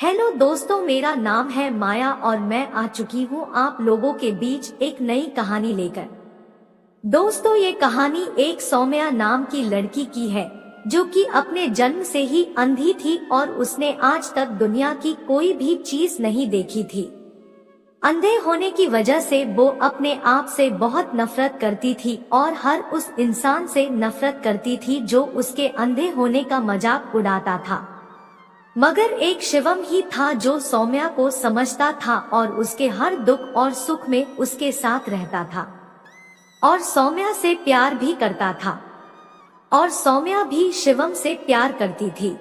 Hello दोस्तों, मेरा नाम है माया और मैं आ चुकी हूँ आप लोगों के बीच एक नई कहानी लेकर। दोस्तों, ये कहानी एक सौम्या नाम की लड़की की है जो कि अपने जन्म से ही अंधी थी और उसने आज तक दुनिया की कोई भी चीज नहीं देखी थी। अंधे होने की वजह से वो अपने आप से बहुत नफरत करती थी और हर उस इंसान से नफरत करती थी जो उसके अंधे होने का मजाक उड़ाता था। मगर एक शिवम ही था जो सौम्या को समझता था और उसके हर दुख और सुख में उसके साथ रहता था और सौम्या से प्यार भी करता था और सौम्या भी शिवम से प्यार करती थी।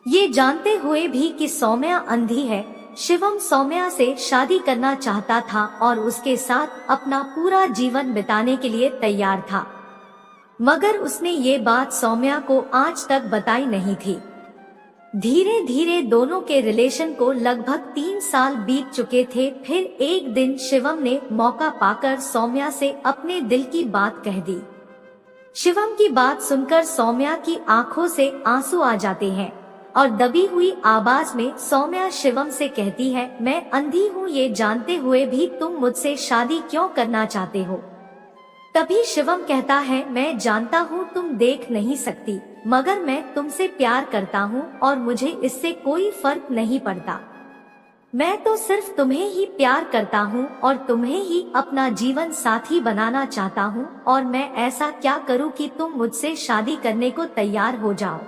ये जानते हुए भी कि सौम्या अंधी है, शिवम सौम्या से शादी करना चाहता था और उसके साथ अपना पूरा जीवन बिताने के लिए तैयार था। मगर उसने ये बात सौम्या को आज तक बताई नहीं थी। धीरे धीरे दोनों के रिलेशन को लगभग 3 साल बीत चुके थे। फिर एक दिन शिवम ने मौका पाकर सौम्या से अपने दिल की बात कह दी। शिवम की बात सुनकर सौम्या की आंखों से आंसू आ जाते हैं और दबी हुई आवाज में सौम्या शिवम से कहती है, मैं अंधी हूँ, ये जानते हुए भी तुम मुझसे शादी क्यों करना चाहते हो? तभी शिवम कहता है, मैं जानता हूँ तुम देख नहीं सकती, मगर मैं तुमसे प्यार करता हूँ और मुझे इससे कोई फर्क नहीं पड़ता। मैं तो सिर्फ तुम्हें ही प्यार करता हूँ और तुम्हें ही अपना जीवन साथी बनाना चाहता हूँ और मैं ऐसा क्या करूँ कि तुम मुझसे शादी करने को तैयार हो जाओ।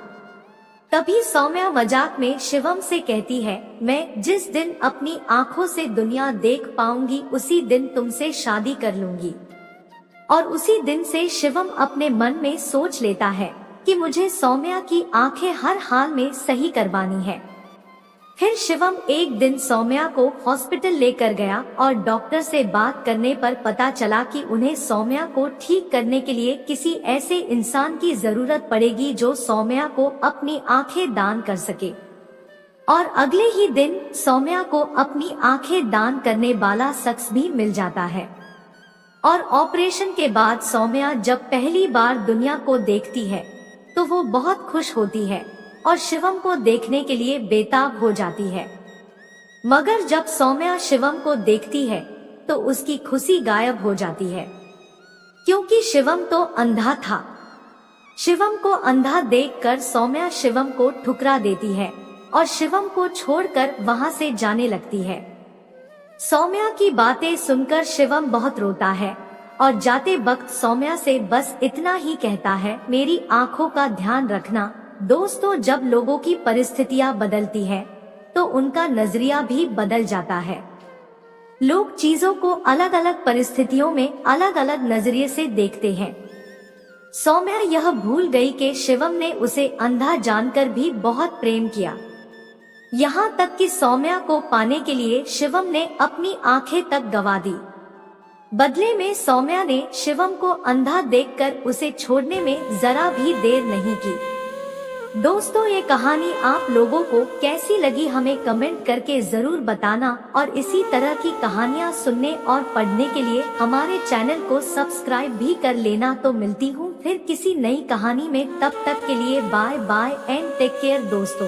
तभी सौम्या मजाक में शिवम से कहती है, मैं जिस दिन अपनी आँखों से दुनिया देख पाऊंगी उसी दिन तुमसे शादी कर लूंगी। और उसी दिन से शिवम अपने मन में सोच लेता है कि मुझे सौम्या की आंखें हर हाल में सही करवानी है। फिर शिवम एक दिन सौम्या को हॉस्पिटल लेकर गया और डॉक्टर से बात करने पर पता चला कि उन्हें सौम्या को ठीक करने के लिए किसी ऐसे इंसान की जरूरत पड़ेगी जो सौम्या को अपनी आंखें दान कर सके। और अगले ही दिन सौम्या को अपनी आंखें दान करने वाला शख्स भी मिल जाता है। और ऑपरेशन के बाद सौम्या जब पहली बार दुनिया को देखती है तो वो बहुत खुश होती है और शिवम को देखने के लिए बेताब हो जाती है। मगर जब सौम्या शिवम को देखती है तो उसकी खुशी गायब हो जाती है, क्योंकि शिवम तो अंधा था। शिवम को अंधा देखकर सौम्या शिवम को ठुकरा देती है और शिवम को छोड़कर वहां से जाने लगती है। सौम्या की बातें सुनकर शिवम बहुत रोता है और जाते वक्त सौम्या से बस इतना ही कहता है, मेरी आंखों का ध्यान रखना। दोस्तों, जब लोगों की परिस्थितियां बदलती है तो उनका नजरिया भी बदल जाता है। लोग चीजों को अलग अलग परिस्थितियों में अलग अलग नजरिए से देखते हैं। सौम्या यह भूल गई कि शिवम ने उसे अंधा जानकर भी बहुत प्रेम किया। यहाँ तक कि सौम्या को पाने के लिए शिवम ने अपनी आंखें तक गंवा दी। बदले में सौम्या ने शिवम को अंधा देखकर उसे छोड़ने में जरा भी देर नहीं की। दोस्तों, ये कहानी आप लोगों को कैसी लगी हमें कमेंट करके जरूर बताना और इसी तरह की कहानियाँ सुनने और पढ़ने के लिए हमारे चैनल को सब्सक्राइब भी कर लेना। तो मिलती हूँ फिर किसी नई कहानी में, तब तक के लिए bye bye and take care दोस्तों।